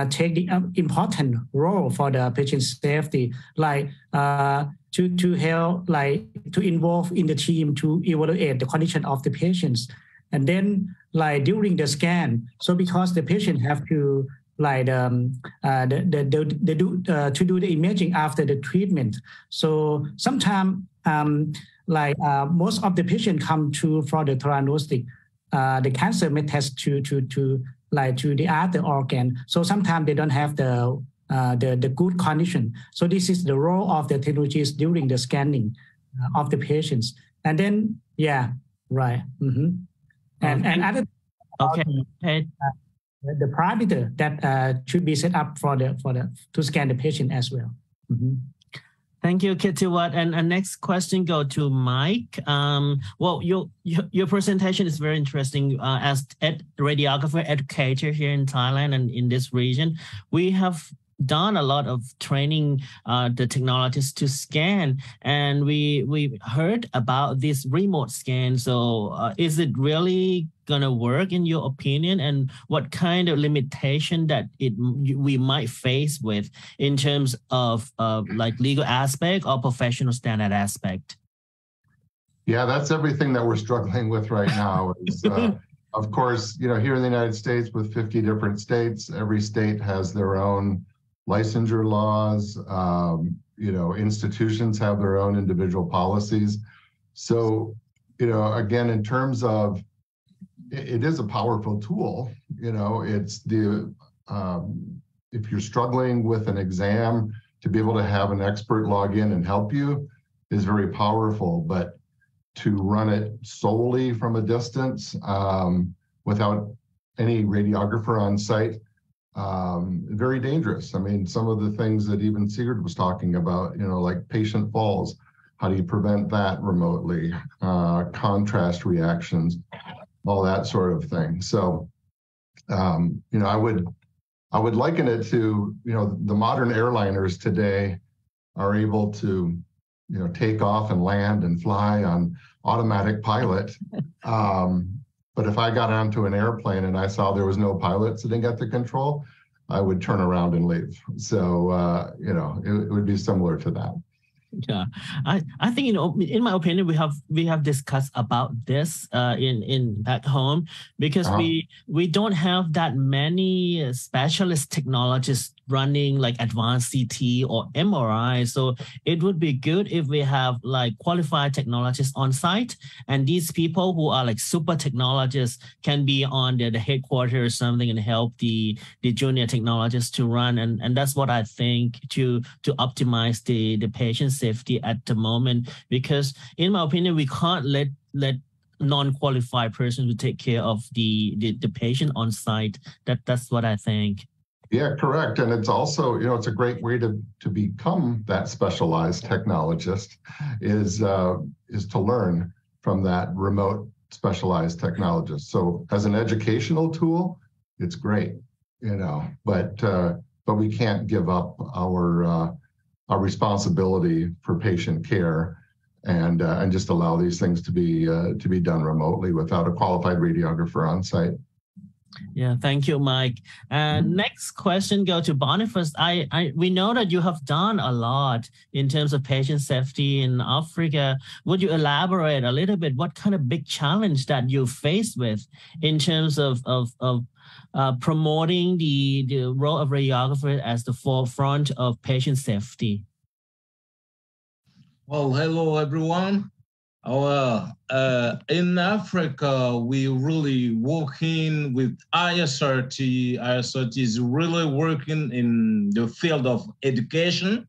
take the important role for the patient safety, like to help, like to involve in the team to evaluate the condition of the patients. And then like during the scan, so because the patient have to like to do the imaging after the treatment. So sometimes most of the patient come to for the theranostic, the cancer metastase to the other organ. So sometimes they don't have the good condition. So this is the role of the technologies during the scanning of the patients. And then right. Mm-hmm. And other the parameter that should be set up to scan the patient as well. Mm-hmm. Thank you, Kitiwat. And next question go to Mike. Well, your presentation is very interesting. As radiographer educator here in Thailand and in this region, we have done a lot of training the technologists to scan, and we heard about this remote scan. So is it really gonna work in your opinion, and what kind of limitation that we might face with in terms of like legal aspect or professional standard aspect? Yeah, that's everything that we're struggling with right now. Is, of course, here in the United States with 50 different states, every state has their own licensure laws, institutions have their own individual policies. So, again, in terms of, it is a powerful tool. It's if you're struggling with an exam, to be able to have an expert log in and help you is very powerful, but to run it solely from a distance without any radiographer on site, very dangerous. I mean, some of the things that even Isrrt was talking about, like patient falls, how do you prevent that remotely? Contrast reactions, all that sort of thing. So, I would liken it to, the modern airliners today are able to, take off and land and fly on automatic pilot. But if I got onto an airplane and I saw there was no pilot sitting at the control, I would turn around and leave. So, it would be similar to that. Yeah, I think, in my opinion, we have discussed about this in back home, because we don't have that many specialist technologists running like advanced CT or MRI. So it would be good if we have like qualified technologists on site, and these people who are like super technologists can be on the headquarters or something and help the junior technologists to run. And that's what I think to optimize the patient safety at the moment, because in my opinion, we can't let non-qualified person to take care of the patient on site. That's what I think. Yeah, correct. And it's also, it's a great way to become that specialized technologist is to learn from that remote specialized technologist. So as an educational tool, it's great, but we can't give up our responsibility for patient care and just allow these things to be done remotely without a qualified radiographer on site. Yeah, thank you, Mike. And next question go to Boniface. We know that you have done a lot in terms of patient safety in Africa. Would you elaborate a little bit what kind of big challenge that you faced with in terms of promoting the role of radiographer as the forefront of patient safety? Well, hello, everyone. In Africa, we really working with Isrrt. Isrrt is really working in the field of education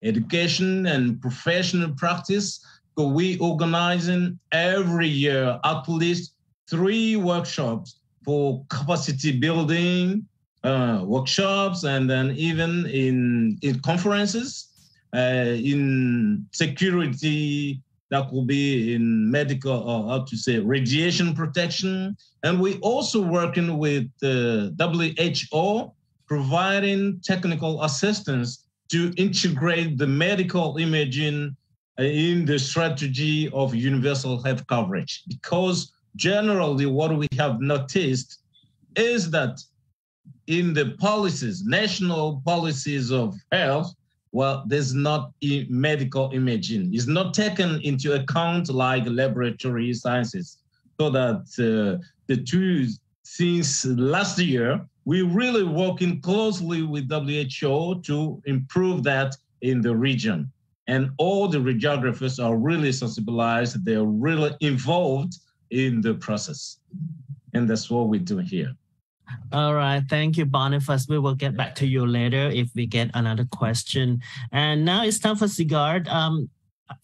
and professional practice. So we organizing every year at least 3 workshops for capacity building workshops, and then even in conferences, in security. That will be in medical, or how to say, radiation protection. And we also working with the WHO, providing technical assistance to integrate the medical imaging in the strategy of universal health coverage. Because generally what we have noticed is that in the policies, national policies of health, well, there's not medical imaging. It's not taken into account like laboratory sciences. So that the two, since last year, we're really working closely with WHO to improve that in the region. And all the radiographers are really sensibilized. They're really involved in the process. And that's what we're doing here. All right. Thank you, Boniface. We will get back to you later if we get another question. And now it's time for Sigurd.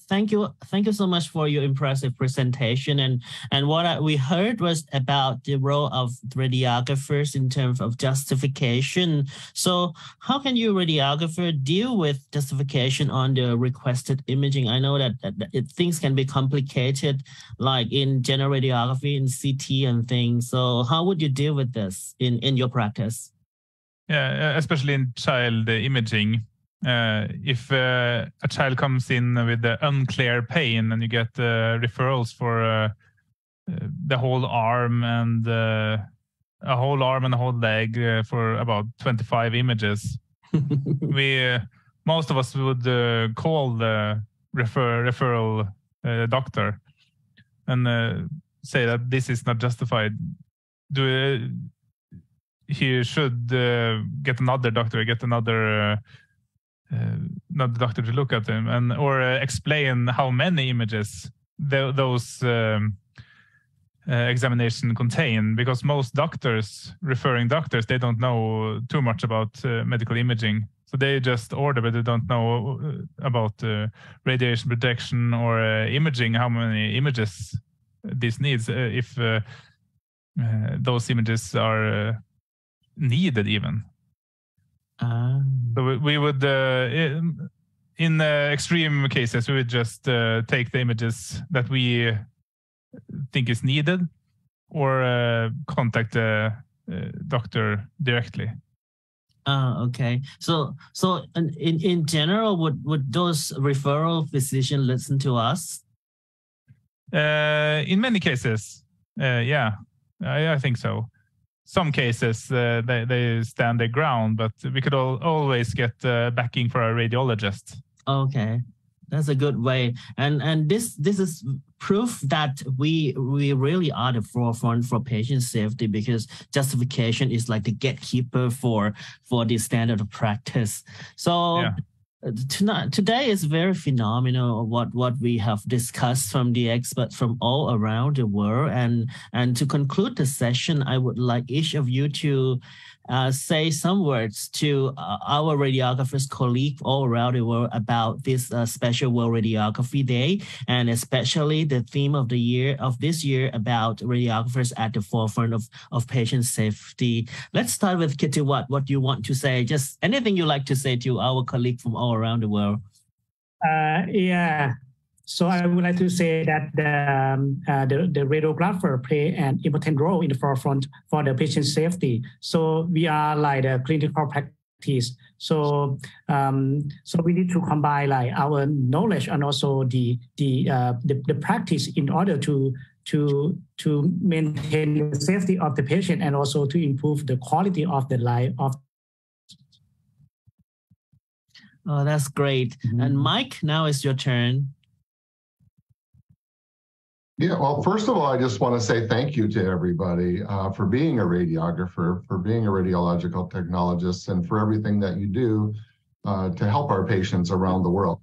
Thank you so much for your impressive presentation. And what we heard was about the role of radiographers in terms of justification. So how can you radiographer deal with justification on the requested imaging? I know that things can be complicated, like in general radiography, in CT and things. So how would you deal with this in your practice? Yeah, especially in child imaging. If a child comes in with unclear pain and you get referrals for the whole arm and a whole leg for about 25 images, most of us would call the referral doctor and say that this is not justified. He should get another doctor, not the doctor to look at them, and or explain how many images those examination contain, because most referring doctors, they don't know too much about medical imaging, so they just order, but they don't know about radiation protection or imaging, how many images this needs, if those images are needed even. So we would, in extreme cases, we would just take the images that we think is needed, or contact the doctor directly. Okay. So in general, would those referral physicians listen to us? In many cases, yeah, I think so. Some cases they stand their ground, but we could always get backing for a radiologist. Okay, that's a good way, and this is proof that we really are the forefront for patient safety, because justification is like the gatekeeper for the standard of practice. So. Yeah. Today is very phenomenal what we have discussed from the experts from all around the world, and to conclude the session, I would like each of you to say some words to our radiographers colleagues all around the world about this special World Radiography Day, and especially the theme of this year about radiographers at the forefront of patient safety. Let's start with Kitiwat. What do you want to say? Just anything you like to say to our colleagues from all around the world. Yeah. So I would like to say that the radiographer play an important role in the forefront for the patient safety. So we are like the clinical So so we need to combine like our knowledge and also the practice in order to maintain the safety of the patient and also to improve the quality of the life of. Oh, that's great. And Mike, now it's your turn. Yeah, well, first of all, I just want to say thank you to everybody for being a radiographer, for being a radiological technologist, and for everything that you do to help our patients around the world.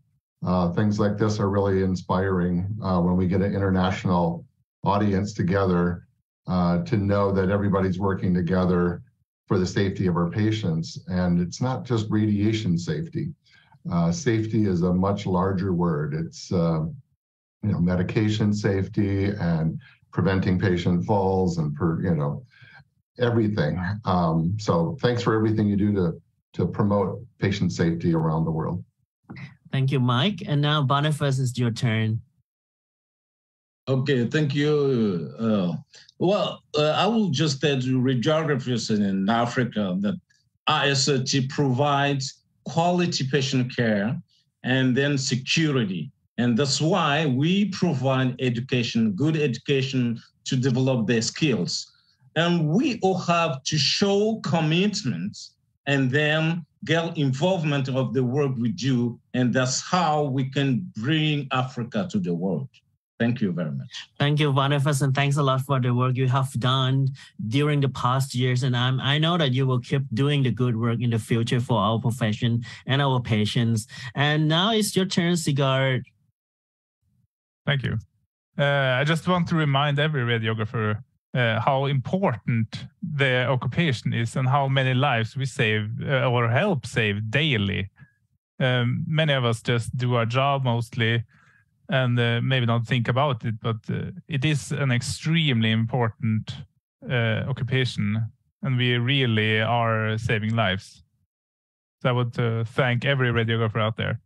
Things like this are really inspiring when we get an international audience together to know that everybody's working together for the safety of our patients. And it's not just radiation safety. Safety is a much larger word. It's medication safety and preventing patient falls and everything. So thanks for everything you do to promote patient safety around the world. Thank you, Mike. And now Boniface, it's your turn. Okay, thank you. I will just tell you, radiographers in Africa, that Isrrt provides quality patient care and then security. And that's why we provide education, good education to develop their skills. And we all have to show commitment and then get involvement of the work we do. And that's how we can bring Africa to the world. Thank you very much. Thank you, Boniface, and thanks a lot for the work you have done during the past years. And I know that you will keep doing the good work in the future for our profession and our patients. And now it's your turn, Isrrt. Thank you. I just want to remind every radiographer how important the occupation is and how many lives we save or help save daily. Many of us just do our job mostly and maybe not think about it, but it is an extremely important occupation, and we really are saving lives. So I would thank every radiographer out there.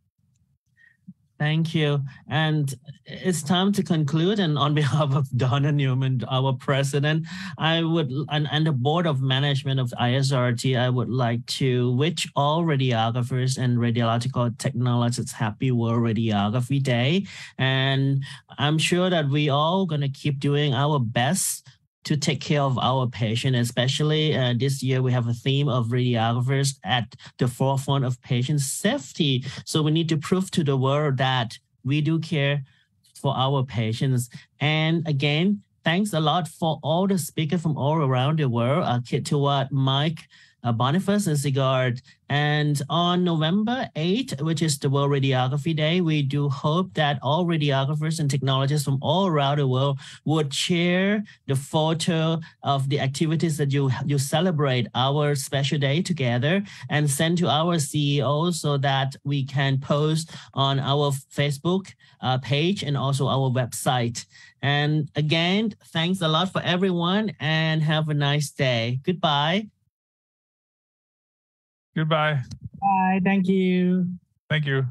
Thank you. And it's time to conclude. And on behalf of Donna Newman, our president, and the board of management of Isrrt, I would like to wish all radiographers and radiological technologists happy World Radiography Day. And I'm sure that we all going to keep doing our best to take care of our patient, especially this year we have a theme of radiographers at the forefront of patient safety. So we need to prove to the world that we do care for our patients. And again, thanks a lot for all the speakers from all around the world, Kitiwat, Mike, Boniface, and Isrrt. And on November 8th, which is the World Radiography Day, we do hope that all radiographers and technologists from all around the world would share the photo of the activities that you celebrate our special day together and send to our CEO so that we can post on our Facebook page and also our website. And again, thanks a lot for everyone and have a nice day. Goodbye. Goodbye. Bye. Thank you. Thank you.